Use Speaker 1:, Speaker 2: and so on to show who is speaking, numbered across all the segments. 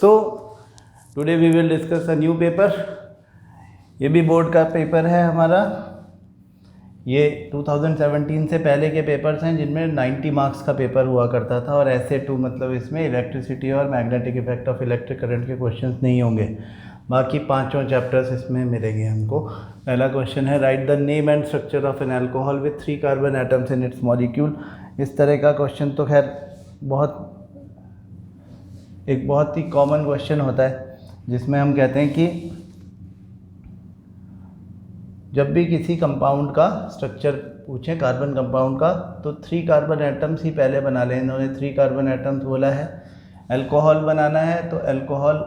Speaker 1: So today we will discuss a new paper. ये भी board का पेपर है हमारा। ये 2017 से पहले के पेपर्स हैं जिनमें 90 मार्क्स का पेपर हुआ करता था, और ऐसे 2 मतलब इसमें इलेक्ट्रिसिटी और magnetic effect of electric current के क्वेश्चंस नहीं होंगे। बाकी 5 चैप्टर्स इसमें मिलेंगे हमको। पहला क्वेश्चन है right the name and structure of an alcohol with 3 carbon atoms in its molecule. इस तरह का क्वेश्चन तो खैर बहुत ही कॉमन क्वेश्चन होता है, जिसमें हम कहते हैं कि जब भी किसी कंपाउंड का स्ट्रक्चर पूछें, कार्बन कंपाउंड का, तो 3 कार्बन एटम्स ही पहले बना लें। इन्होंने 3 कार्बन एटम्स बोला है। अल्कोहल बनाना है तो अल्कोहल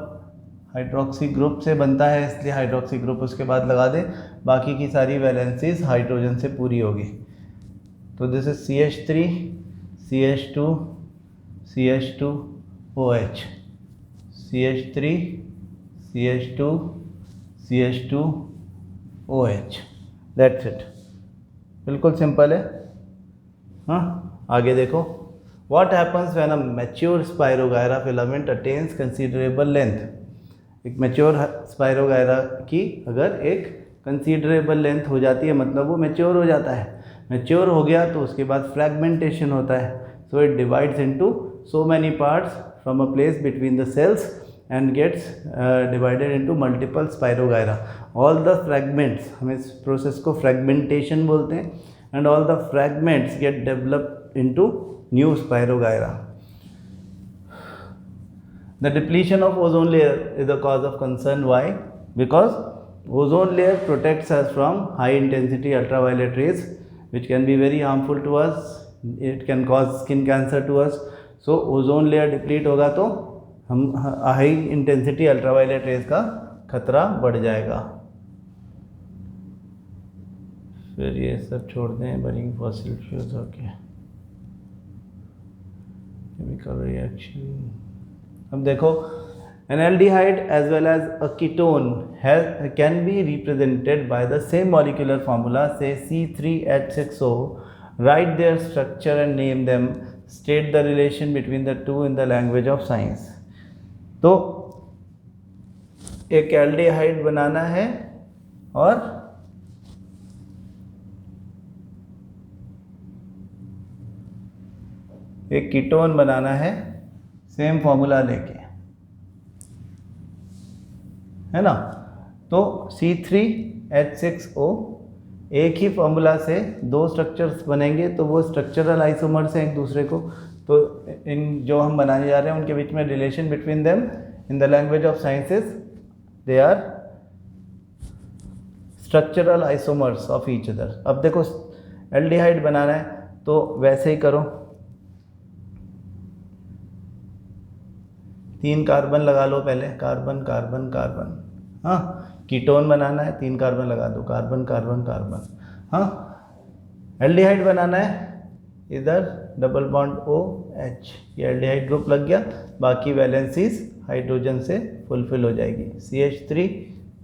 Speaker 1: हाइड्रोक्सी ग्रुप से बनता है, इसलिए हाइड्रोक्सी ग्रुप उसके बाद लगा दें। बाकी की सारी वैलेंसीज हाइड्रोजन से पूरी होगी। तो this is CH3 CH2 CH2 OH, CH3 CH2 CH2 OH, that's it. बिल्कुल सिंपल है। हाँ, आगे देखो। What happens when a mature Spirogyra filament attains considerable length? एक मैच्योर स्पायरोगायरा की अगर एक कंसीडरेबल लेंथ हो जाती है, मतलब वो मैच्योर हो जाता है। मैच्योर हो गया तो उसके बाद फ्रैगमेंटेशन होता है। So it divides into so many parts from a place between the cells and gets divided into multiple spirogyra. All the fragments, हम इस प्रोसेस को fragmentation बोलते हैं, and all the fragments get developed into new spirogyra. The depletion of ozone layer is the cause of concern. Why? Because ozone layer protects us from high intensity ultraviolet rays, which can be very harmful to us. It can cause skin cancer to us. So ozone layer deplete होगा तो हम high intensity ultraviolet rays का खतरा बढ़ जाएगा। फिर ये सब छोड़ दें, burning fossil fuels. Okay, chemical reaction. अब देखो, an aldehyde as well as a ketone can be represented by the same molecular formula, say C3H6O. Write their structure and name them. State the relation between the two in the language of science. तो एक aldehyde बनाना है और एक ketone बनाना है, same formula लेके, है ना। तो C3H6O, एक ही फॉर्मूला से 2 स्ट्रक्चर्स बनेंगे, तो वो स्ट्रक्चरल आइसोमर्स हैं एक दूसरे को। तो इन जो हम बनाने जा रहे हैं उनके बीच में relation between them in the language of sciences, they are structural isomers of each other. अब देखो, एल्डिहाइड बनाना है तो वैसे ही करो, 3 कार्बन लगा लो पहले, कार्बन कार्बन कार्बन। हाँ, कीटोन बनाना है, 3 कार्बन लगा दो, कार्बन कार्बन कार्बन। हाँ, एल्डिहाइड बनाना है, इधर डबल बॉन्ड OH, ये एल्डिहाइड ग्रुप लग गया। बाकी वैलेंसीज हाइड्रोजन से फुलफिल हो जाएगी। CH3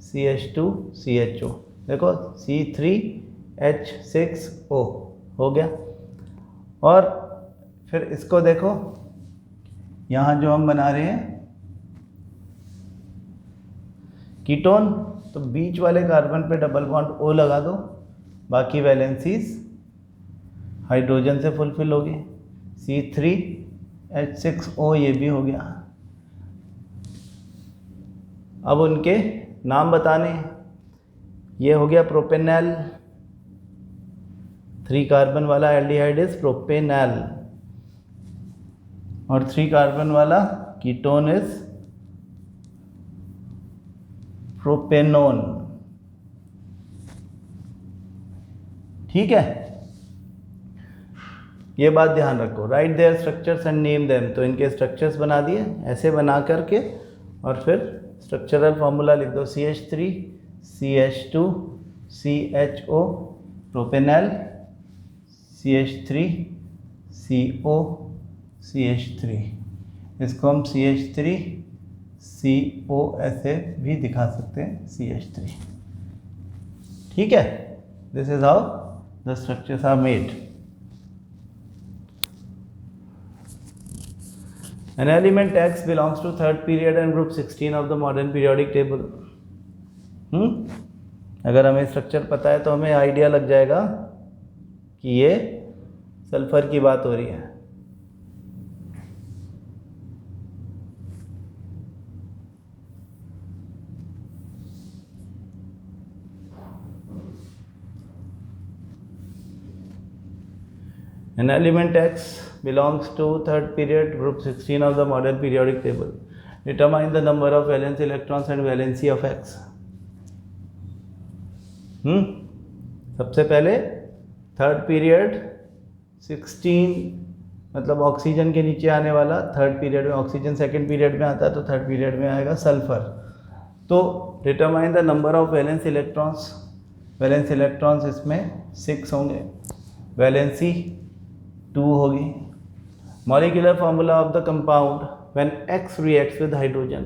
Speaker 1: CH2 CHO, देखो C3H6O हो गया। और फिर इसको देखो, यहाँ जो हम बना रहे हैं कीटोन, तो बीच वाले कार्बन पे डबल बॉन्ड O लगा दो, बाकी वैलेंसीज हाइड्रोजन से फुलफिल होगी। C3H6O ये भी हो गया। अब उनके नाम बताने, ये हो गया प्रोपेनल, 3 कार्बन वाला एल्डिहाइड इज प्रोपेनल, और 3 कार्बन वाला कीटोन इज प्रोपेनोन। ठीक है, ये बात ध्यान रखो। Write their structures and name them, तो इनके स्ट्रक्चर्स बना दिए ऐसे बना करके, और फिर स्ट्रक्चरल फार्मूला लिख दो। CH3 CH2 CHO propanal, CH3 CO CH3। इसको हम CH3 CO ऐसे भी दिखा सकते हैं, CH3। ठीक है, this is how the structures are made. An element X belongs to third period and group 16 of the modern periodic table. अगर हमें स्ट्रक्चर पता है तो हमें आइडिया लग जाएगा कि ये सल्फर की बात हो रही है. An element X belongs to third period group 16 of the modern periodic table. Determine the number of valence electrons and valency of X. सबसे पहले थर्ड पीरियड 16 मतलब ऑक्सीजन के नीचे आने वाला. थर्ड पीरियड में ऑक्सीजन सेकंड पीरियड में आता है तो थर्ड पीरियड में आएगा सल्फर. तो determine the number of valence electrons. Valence electrons इसमें 6 होंगे, वैलेंसी 2 होगी. Molecular formula of the compound when X reacts with hydrogen.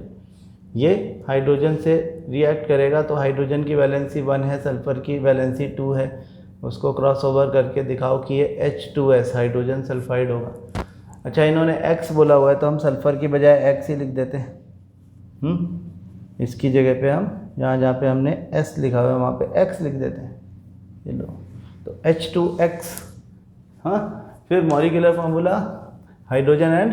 Speaker 1: ये हाइड्रोजन से रिएक्ट करेगा तो हाइड्रोजन की वैलेंसी 1 है, सल्फर की वैलेंसी 2 है. उसको क्रॉस ओवर करके दिखाओ कि ये H2S हाइड्रोजन सल्फाइड होगा. अच्छा, इन्होंने X बोला हुआ है तो हम सल्फर की बजाय X ही लिख देते हैं. इसकी जगह पे हम जहाँ पे हमने S लिखा हुआ है वहाँ पे X लिख देते हैं. ये लो, तो H2X. हाँ, फिर molecular formula hydrogen and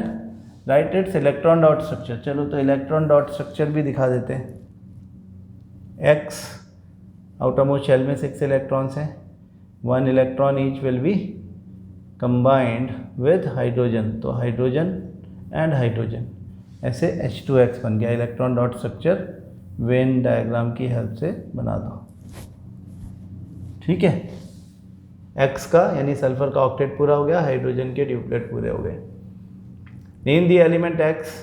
Speaker 1: right it's electron dot structure. चलो तो इलेक्ट्रॉन डॉट स्ट्रक्चर भी दिखा देते हैं. X आउटरमोस्ट शेल में 6 इलेक्ट्रॉन्स हैं. 1 electron each will be combined with hydrogen. तो हाइड्रोजन एंड हाइड्रोजन, ऐसे H2X बन गया. Electron dot structure Venn diagram की हेल्प से बना दो. ठीक है, X का यानी सल्फर का ऑक्टेट पूरा हो गया, हाइड्रोजन के ड्यूप्लेट पूरे हो गए. Name the element X.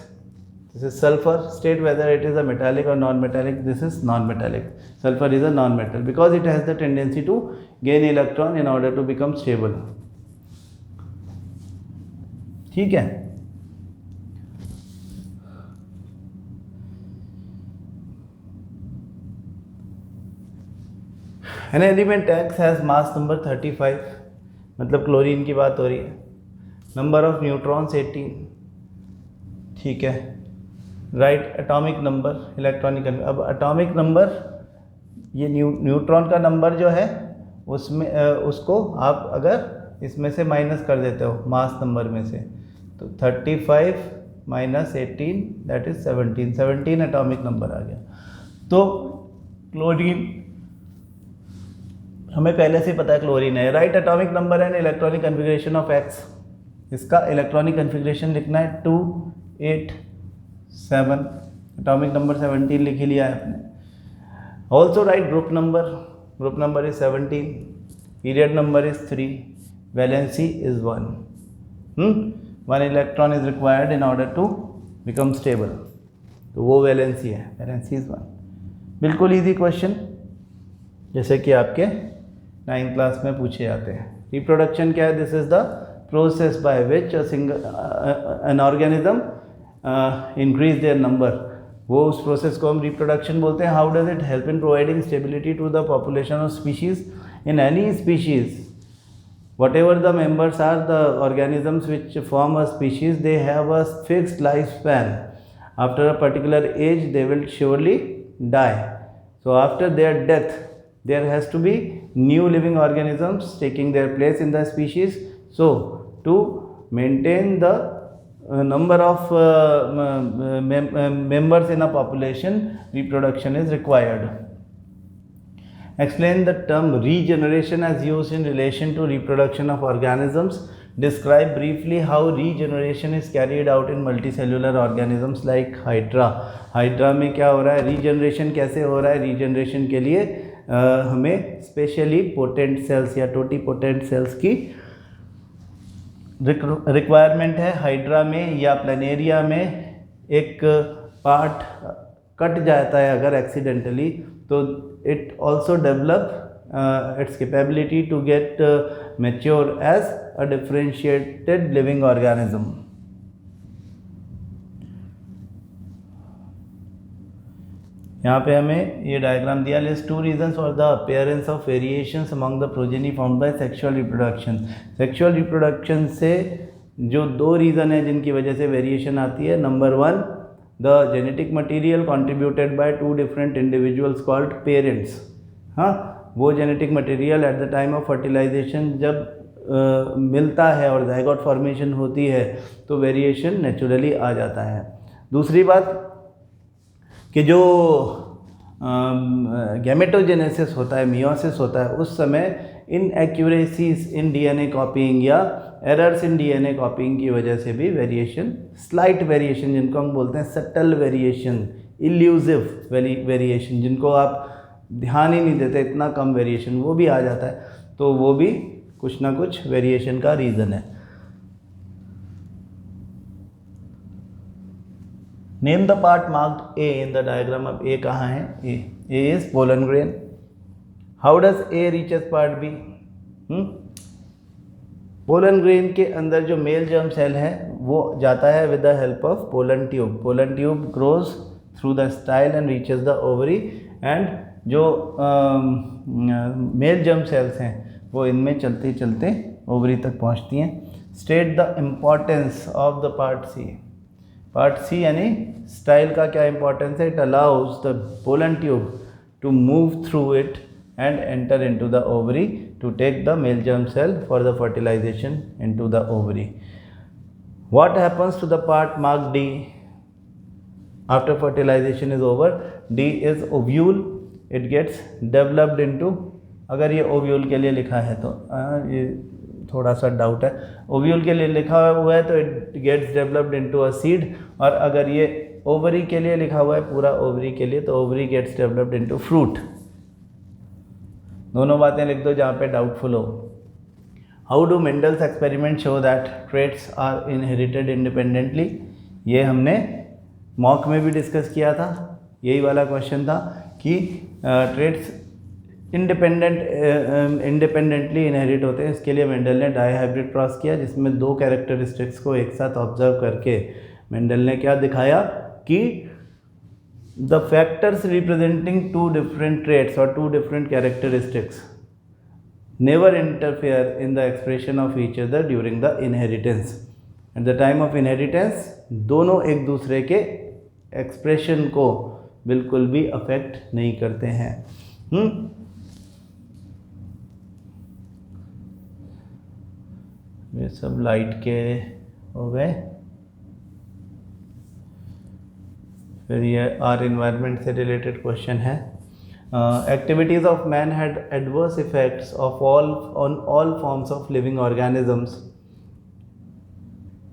Speaker 1: This is sulphur. State whether it is a metallic और non metallic. This is non metallic. Sulphur is a non metal because it has the tendency to gain electron in order to become stable. ठीक है. An element X has mass number 35, मतलब chlorine की बात हो रही है. Number of neutrons 18. ठीक है. Right atomic number electronic. अब एटॉमिक नंबर, ये न्यूट्रॉन का नंबर जो है उसमें उसको आप अगर इसमें से माइनस कर देते हो मास नंबर में से, तो 35 minus 18 that is 17 atomic number आ गया. तो क्लोरीन हमें पहले से पता है क्लोरीन है. Right atomic number and electronic configuration of X. इसका इलेक्ट्रॉनिक कन्फिग्रेशन लिखना है 2 8 7. एटॉमिक नंबर 17 लिख ही लिया है आपने. Also write group number. Group number is 17. Period number is 3. Valency is 1. 1 electron is required in order to become stable. तो वो valency है. Valency is 1. बिल्कुल ईजी क्वेश्चन, जैसे कि आपके 9th क्लास में पूछे जाते हैं. रिप्रोडक्शन क्या है? This is the process by which an organism increase their number. वो उस प्रोसेस को हम रिप्रोडक्शन बोलते हैं. How does it help in providing stability to the population of species. In any species whatever the members are, the organisms which form a species, they have a fixed lifespan. After a particular age they will surely die. So after their death there has to be new living organisms taking their place in the species. So to maintain the number of members in a population, reproduction is required. Explain the term regeneration as used in relation to reproduction of organisms. Describe briefly how regeneration is carried out in multicellular organisms like Hydra. Hydra में क्या हो रहा है? regeneration कैसे हो रहा है? regeneration के लिए हमें स्पेशली पोटेंट सेल्स या टोटीपोटेंट सेल्स की रिक्वायरमेंट है. हाइड्रा में या प्लानेरिया में एक पार्ट कट जाता है अगर एक्सीडेंटली, तो it also develop its capability to get mature as a differentiated living organism. यहाँ पे हमें ये डायग्राम दिया. List 2 reasons for the appearance of variations among the progeny formed by sexual reproduction. Sexual reproduction से जो 2 reason है जिनकी वजह से वेरिएशन आती है. Number 1, the genetic material contributed by 2 different individuals called parents. हाँ, वो genetic material at the time of fertilization जब मिलता है और ज़ाइगोट फॉर्मेशन होती है तो वेरिएशन नेचुरली आ जाता है. दूसरी बात कि जो गैमेटोजेनेसिस होता है, मियोसिस होता है, उस समय इनएक्यूरेसीज इन डीएनए कॉपीइंग या एरर्स इन डीएनए कॉपीइंग की वजह से भी वेरिएशन, स्लाइट वेरिएशन जिनको हम बोलते हैं सटल वेरिएशन, इल्यूसिव वेरिएशन, जिनको आप ध्यान ही नहीं देते, इतना कम वेरिएशन, वो भी आ जाता है. तो वो भी कुछ ना कुछ वेरिएशन का रीज़न है. Name the part marked A in the diagram. अब ए कहाँ है? A is pollen grain. How does A reaches part B? Pollen grain के अंदर जो मेल जर्म सेल है वो जाता है with the help of pollen tube. Pollen tube grows through the style and reaches the ovary, and जो male germ cells हैं वो इनमें चलते चलते ओवरी तक पहुंचती हैं. State the importance of the part C. Part C यानी स्टाइल का क्या इंपॉर्टेंस है? It allows the pollen tube to move through it and enter into the ovary to take the male germ cell for the fertilization into the ovary. What happens to the part marked D after fertilization is over? D is ovule. It gets developed into, अगर ये ovule के लिए लिखा है तो ये थोड़ा सा डाउट है. ओव्यूल के लिए लिखा हुआ है तो it gets developed into a seed, और अगर ये ओवरी के लिए लिखा हुआ है, पूरा ओवरी के लिए, तो ovary gets developed into fruit. दोनों बातें लिख दो जहाँ पे डाउटफुल हो. How do Mendel's experiment show that traits are inherited independently? ये हमने मॉक में भी डिस्कस किया था. यही वाला क्वेश्चन था कि ट्रेट्स इंडिपेंडेंटली इनहेरिट होते हैं. इसके लिए मेंडल ने डाईहाइब्रिड क्रॉस किया जिसमें 2 कैरेक्टरिस्टिक्स को एक साथ ऑब्जर्व करके मेंडल ने क्या दिखाया कि the factors representing 2 different traits or 2 different characteristics never interfere in the expression of each other during the inheritance. At the time of inheritance दोनों एक दूसरे के एक्सप्रेशन को बिल्कुल भी अफेक्ट नहीं करते हैं. ये सब लाइट के हो गए. फिर ये आर इन्वायरमेंट से रिलेटेड क्वेश्चन है. Activities of man had adverse effects of on all forms of living organisms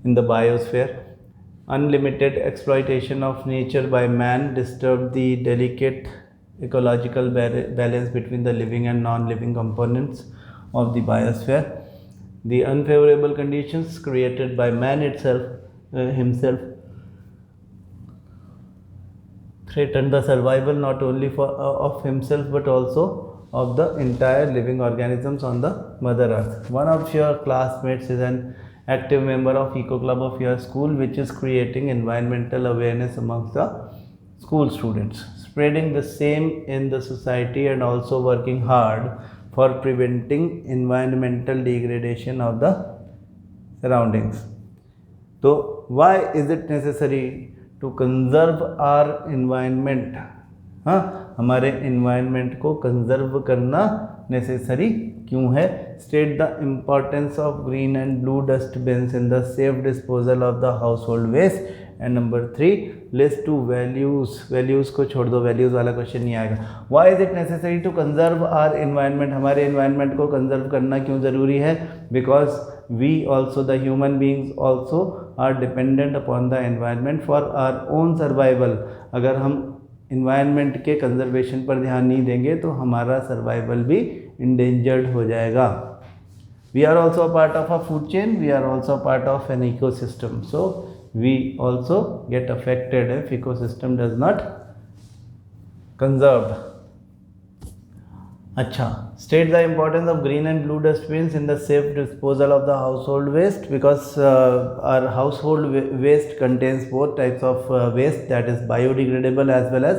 Speaker 1: in the biosphere. Unlimited exploitation of nature by man disturb the delicate ecological balance between the living and non living components of the biosphere. The unfavourable conditions created by man himself threatened the survival not only of himself but also of the entire living organisms on the mother earth. One of your classmates is an active member of Eco Club of your school, which is creating environmental awareness amongst the school students, spreading the same in the society and also working hard for preventing environmental degradation of the surroundings. So why is it necessary to conserve our environment? हाँ, हमारे environment को conserve करना necessary क्यों है? State the importance of green and blue dustbins in the safe disposal of the household waste. And number 3, list two values को छोड़ दो, values वाला क्वेश्चन नहीं आएगा. Why is it necessary to conserve our environment? हमारे environment को conserve करना क्यों ज़रूरी है? Because we also, the human beings also are dependent upon the environment for our own survival. अगर हम environment के conservation पर ध्यान नहीं देंगे तो हमारा survival भी endangered हो जाएगा. We are also a part of a food chain. We are also a part of an ecosystem. So we also get affected if ecosystem does not conserved. अच्छा, state the importance of green and blue dustbins in the safe disposal of the household waste, because our household waste contains both types of waste, that is biodegradable as well as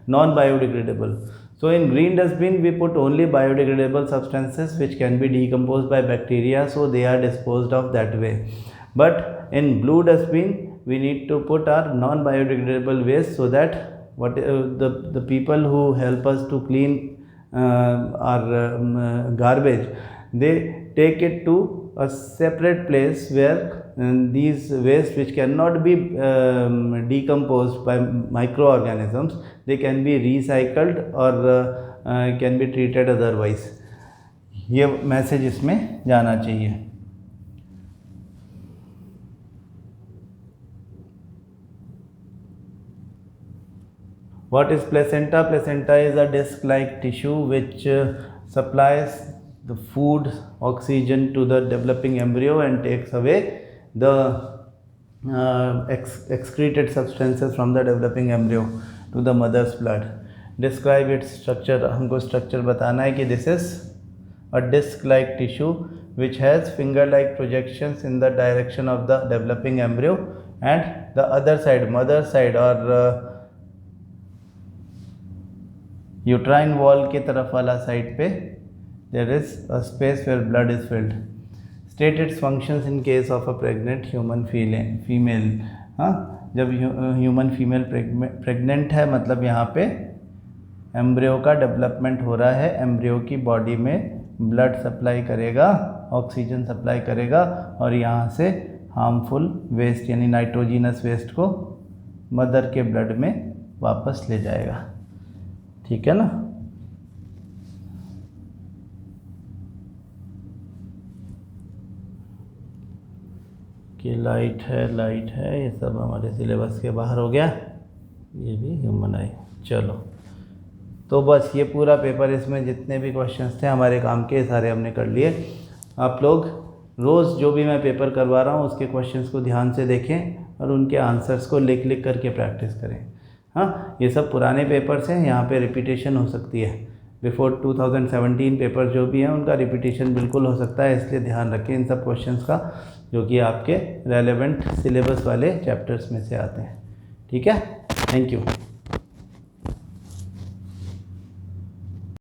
Speaker 1: non-biodegradable. So in green dustbin we put only biodegradable substances which can be decomposed by bacteria, so they are disposed of that way. But in blue dustbin, we need to put our non-biodegradable waste, so that the people who help us to clean our garbage, they take it to a separate place where these waste, which cannot be decomposed by microorganisms, they can be recycled or can be treated otherwise. ये message इसमें जाना चाहिए. What is placenta? Placenta is a disc-like tissue which supplies the food, oxygen to the developing embryo and takes away the excreted substances from the developing embryo to the mother's blood. Describe its structure. हमको structure बताना है कि this is a disc-like tissue which has finger-like projections in the direction of the developing embryo, and the other side, mother side or uterine wall के तरफ वाला side पे there is a space where blood is filled. State its functions in case of a pregnant human female. हाँ, जब human female pregnant है, मतलब यहाँ पे एम्ब्रियो का डेवलपमेंट हो रहा है, एम्ब्रियो की बॉडी में ब्लड सप्लाई करेगा, ऑक्सीजन सप्लाई करेगा, और यहाँ से हार्मफुल वेस्ट यानी नाइट्रोजिनस वेस्ट को मदर के ब्लड में वापस ले जाएगा. ठीक है ना. कि लाइट है ये सब हमारे सिलेबस के बाहर हो गया. ये भी ह्यूमन आई. चलो, तो बस ये पूरा पेपर, इसमें जितने भी क्वेश्चंस थे हमारे काम के, सारे हमने कर लिए. आप लोग रोज़ जो भी मैं पेपर करवा रहा हूँ उसके क्वेश्चंस को ध्यान से देखें और उनके आंसर्स को लिख करके प्रैक्टिस करें. हाँ, ये सब पुराने पेपर्स हैं, यहाँ पे रिपीटेशन हो सकती है. बिफोर 2017 पेपर जो भी हैं उनका रिपीटेशन बिल्कुल हो सकता है, इसलिए ध्यान रखें इन सब क्वेश्चंस का, जो कि आपके रेलेवेंट सिलेबस वाले चैप्टर्स में से आते हैं. ठीक है, थैंक यू.